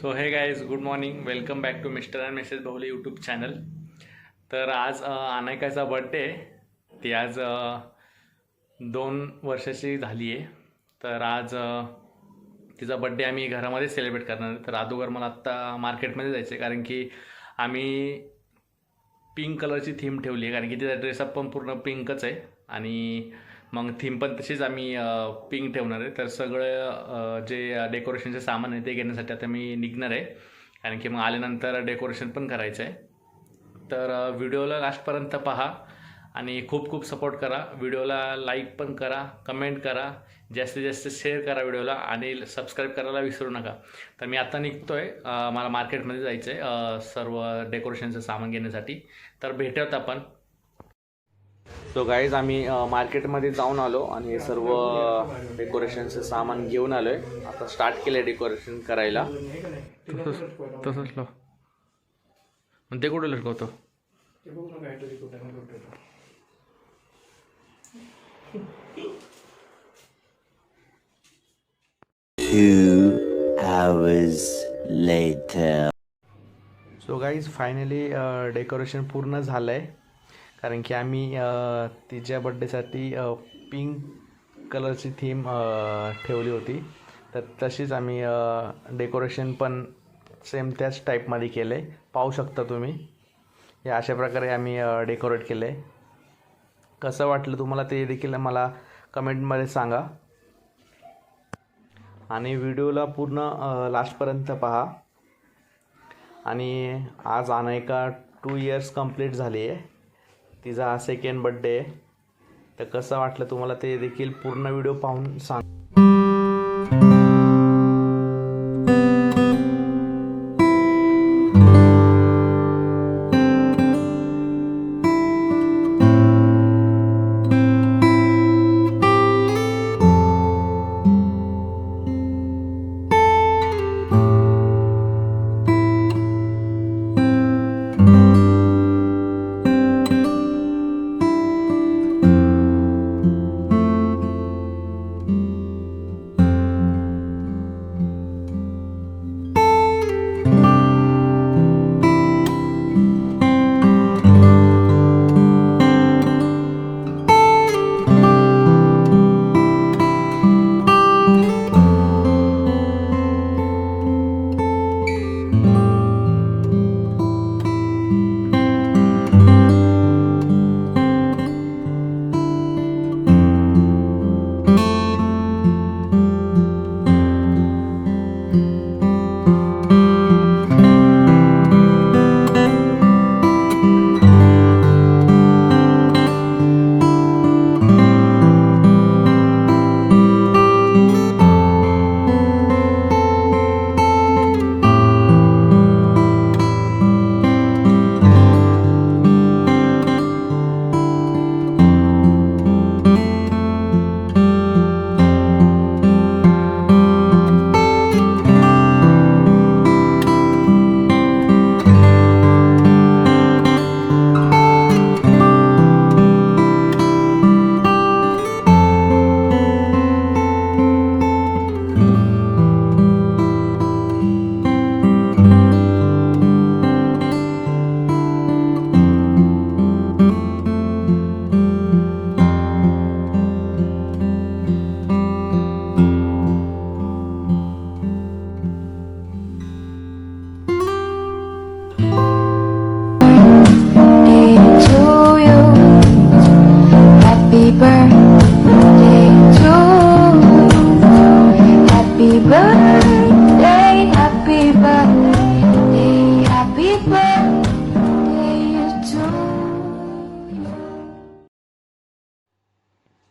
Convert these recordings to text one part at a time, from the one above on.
So hey guys good morning, welcome back to mister and missus Bahuli YouTube channel. तर आज अनायकाचा birthday आहे. ती आज 2 वर्षाची झाली आहे. तर आज तिचा बड्डे आम्ही घरामध्ये सेलिब्रेट करणार आहे. तर अगोदर मला आत्ता मार्केटमध्ये जायचं आहे, कारण की आम्ही पिंक कलरची थीम ठेवली आहे, कारण की तिचा ड्रेसअप पण पूर्ण पिंकच आहे आणि मग थीम पण तशीच आम्ही पिंक ठेवणार आहे. तर सगळं जे डेकोरेशनचे सामान आहे ते घेण्यासाठी आता मी निघणार आहे, कारण की मग आल्यानंतर डेकोरेशन पण करायचं आहे. तर व्हिडिओला लास्टपर्यंत पहा आणि खूप खूप सपोर्ट करा. व्हिडिओला लाईक पण करा, कमेंट करा, जास्तीत जास्त शेअर करा व्हिडिओला आणि सबस्क्राईब करायला विसरू नका. तर मी आता निघतो आहे, मला मार्केटमध्ये जायचं आहे सर्व डेकोरेशनचं सामान घेण्यासाठी. तर भेटूयात आपण. सो गाईज आम्ही मार्केटमध्ये जाऊन आलो आणि सर्व डेकोरेशनचं सामान घेऊन आलो आहे. आता स्टार्ट केलं आहे डेकोरेशन करायला. तसंच लाव. ते कुठं लटकवतो? Two hours later. So guys finally decoration पूर्ण झालं आहे, कारण की आम्ही तिच्या बड्डेसाठी पिंक कलरची थीम ठेवली होती. तर तशीच आम्ही डेकोरेशन पण सेम त्याच टाईपमध्ये केलं आहे. पाहू शकता तुम्ही, या अशा प्रकारे आम्ही डेकोरेट केलं आहे. कसं वाटलं तुम्हाला ते देखील मला कमेंटमध्ये सांगा आणि व्हिडिओला पूर्ण लास्टपर्यंत पहा. आणि आज अनायका 2 इयर्स कंप्लीट झाली आहे. तिचा हा सेकंड बड्डे आहे. तर कसं वाटलं तुम्हाला ते देखील पूर्ण व्हिडिओ पाहून सांग.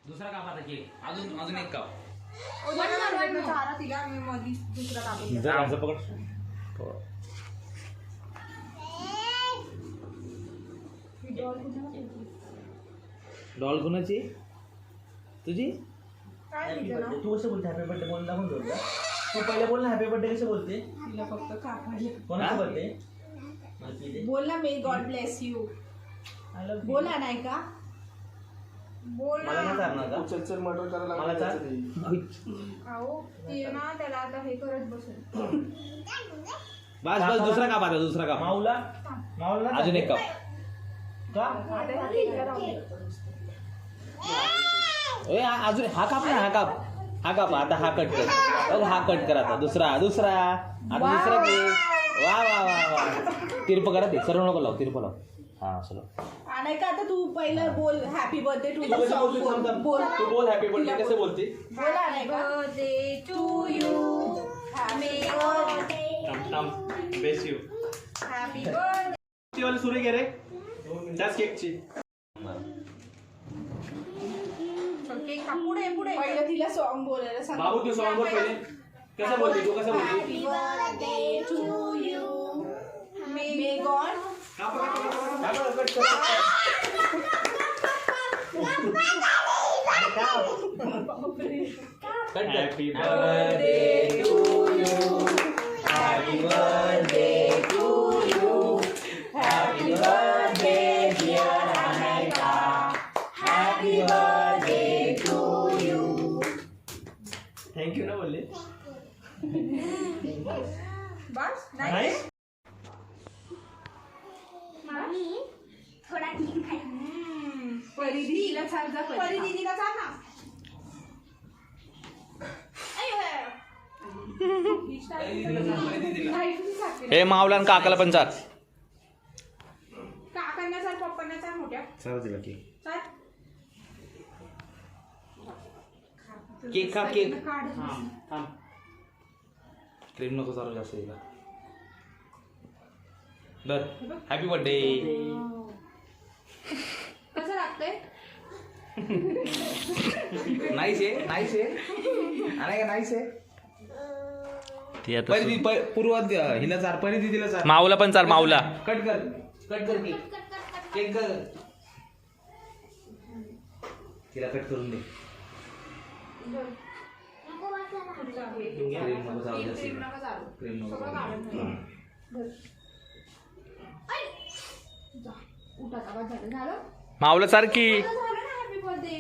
दुसरा काम आता की अजून एक काम जर असं पकड. डॉल कुणाची? तुझी? तू कसं बोलते हॅपी बर्थडे? बोलला पण बोलला तू पहिले. बोल ना हॅपी बर्थडे कसं बोलते? तिला फक्त काकाजी कोणाचं बर्थडे? बोल ना, मे गॉड ब्लेस यू. बोला नाही का? बोल मला ना. नाही चालणार का? चल मर्डर करायला मला लागलं चाल. त्याचं. अहो ती ना त्याला आता हे करत बसेल. बस बस दुसरा काप आता दुसरा काप माऊला माऊला अजून एक काप का? आता हा केकला राहू दे. ओय अजून हा काप ना हा काप आता हा कट कर बघ हा कट कर आता दुसरा आता दुसरा केक वा वा वा वा तिरप करा ते सर्व नको लाव तिरप लाव हा सर्व आणि का आता तू पहिलं बोल हॅपी बर्थडे टू तू कशी बोलते? थांब, थांब. बोल तू बोल हॅपी बर्थडे कसं बोलते? बोला नाही का Birthday to you. Happy birthday base you Happy birthday. ती वाली सुरे घे रे त्याच केकची केक का पुढे पुढे. पहिलं तिला सॉन्ग बोलायला सांग बाबू तू सॉन्ग बोल पहिले कसं बोलते तू कसं बोलते? Happy birthday to you may God happy birthday to you happy birthday to you happy birthday dear Anamika happy birthday to you thank you ना बोलले बस नाही. नाही परी दीदीला चाल जा. परी दीदीला चाल ना. हे मावला काकाला पण चाल. काकांना चाल पप्पांना चाल मोठ्या सर्व दिला की चाल. केक खा केक काढ. थांब क्रीम नको चालू जास्त दिला बर हॅपी बर्थडे कसं लागतंय? नाईस आहे अरे नाईस आहे ती आता पूर्वात हिला चार परी दिदीला चार माऊला पण चाल माऊला. कट कर केक केक कर तिला कट करून दे क्रीम नको चालू जास्त क्रीम नका चालू. क्रीम नको सगळं चालू. काढून ठेव. जा. उठ आता बस झालं. माऊला चाल की. झालं ना हॅपी बर्थडे.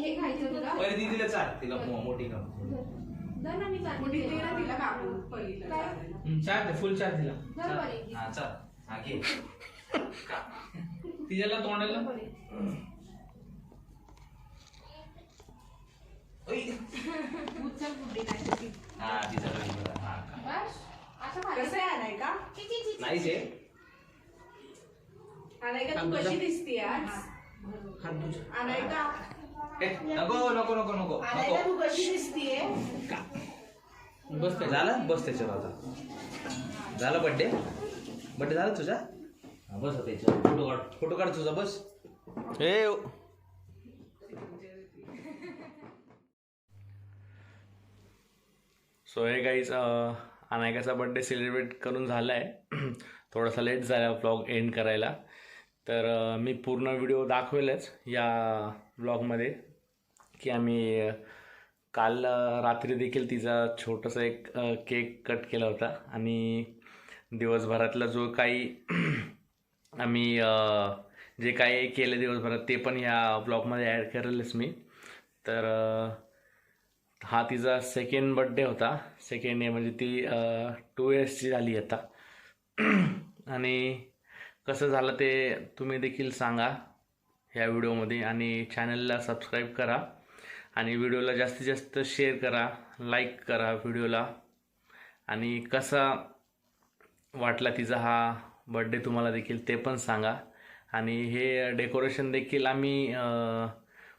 हे खायचं तुला. परी दीदीला चार तिला मोठी का धर ना मी चालते. तिला काढून पहिलीला चार फुल चार तिला धर परी. हा चाल हा घे तिच्याला तोंडाला उचल बुड्डी नाही तर ती. हा तिचा हा बस. असं खायचं. कसं आहे नाही का नाहीच आहे अनायका तू कशी दिसते आज अनायका नको नको नको नको अनायका नको तू कशी दिसतीये बस झालं बस त्याच्यावर आता झालं बड्डे झालं तुझा हा, बस आता त्याच्यावर फोटो काढ तुझा बस हे so hey guys अनायकाचा birthday celebrate करून झाला आहे. थोडासा लेट झाला व्लॉग एंड करायला. तर मी पूर्ण व्हिडिओ दाखवेलच या व्लॉगमध्ये की आम्ही काल रात्री देखील तिचा छोटासा एक केक कट केला होता आणि दिवसभरातला जो काही आम्ही जे काही केलं दिवसभरात ते पण ह्या ब्लॉगमध्ये ॲड करेलच मी. तर हा तिचा सेकंड बड्डे होता. सेकंड म्हणजे ती 2 इयर्सची झाली आता. आणि कसं झालं ते तुम्ही देखील सांगा ह्या व्हिडिओमध्ये आणि चॅनलला सबस्क्राईब करा आणि व्हिडिओला जास्तीत जास्त शेअर करा, लाईक करा व्हिडिओला. आणि कसा वाटला तिचा हा बड्डे तुम्हाला देखील ते पण सांगा. आणि हे डेकोरेशन देखील आम्ही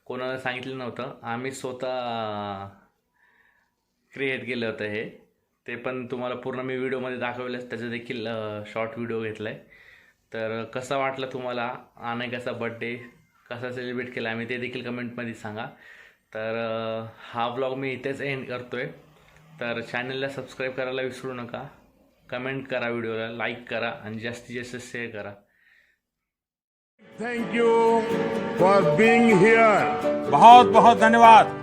कोणाला सांगितलं नव्हतं, आम्ही स्वतः क्रिएट केलं होतं हे. ते पण तुम्हाला पूर्ण मी व्हिडिओमध्ये दाखवलंच, त्याचा देखील शॉर्ट व्हिडिओ घेतला आहे. तर कसा वाटला तुम्हाला अनायकाचा बड्डे, कसा सेलिब्रेट केला आम्ही ते देखील कमेंटमध्ये सांगा. तर हा व्लॉग मी इथेच एंड करतो आहे. तर चॅनलला सबस्क्राईब करायला विसरू नका, कमेंट करा, व्हिडिओला लाईक करा आणि जास्तीत जास्त शेअर करा. Thank you for being here. बहुत बहुत धन्यवाद.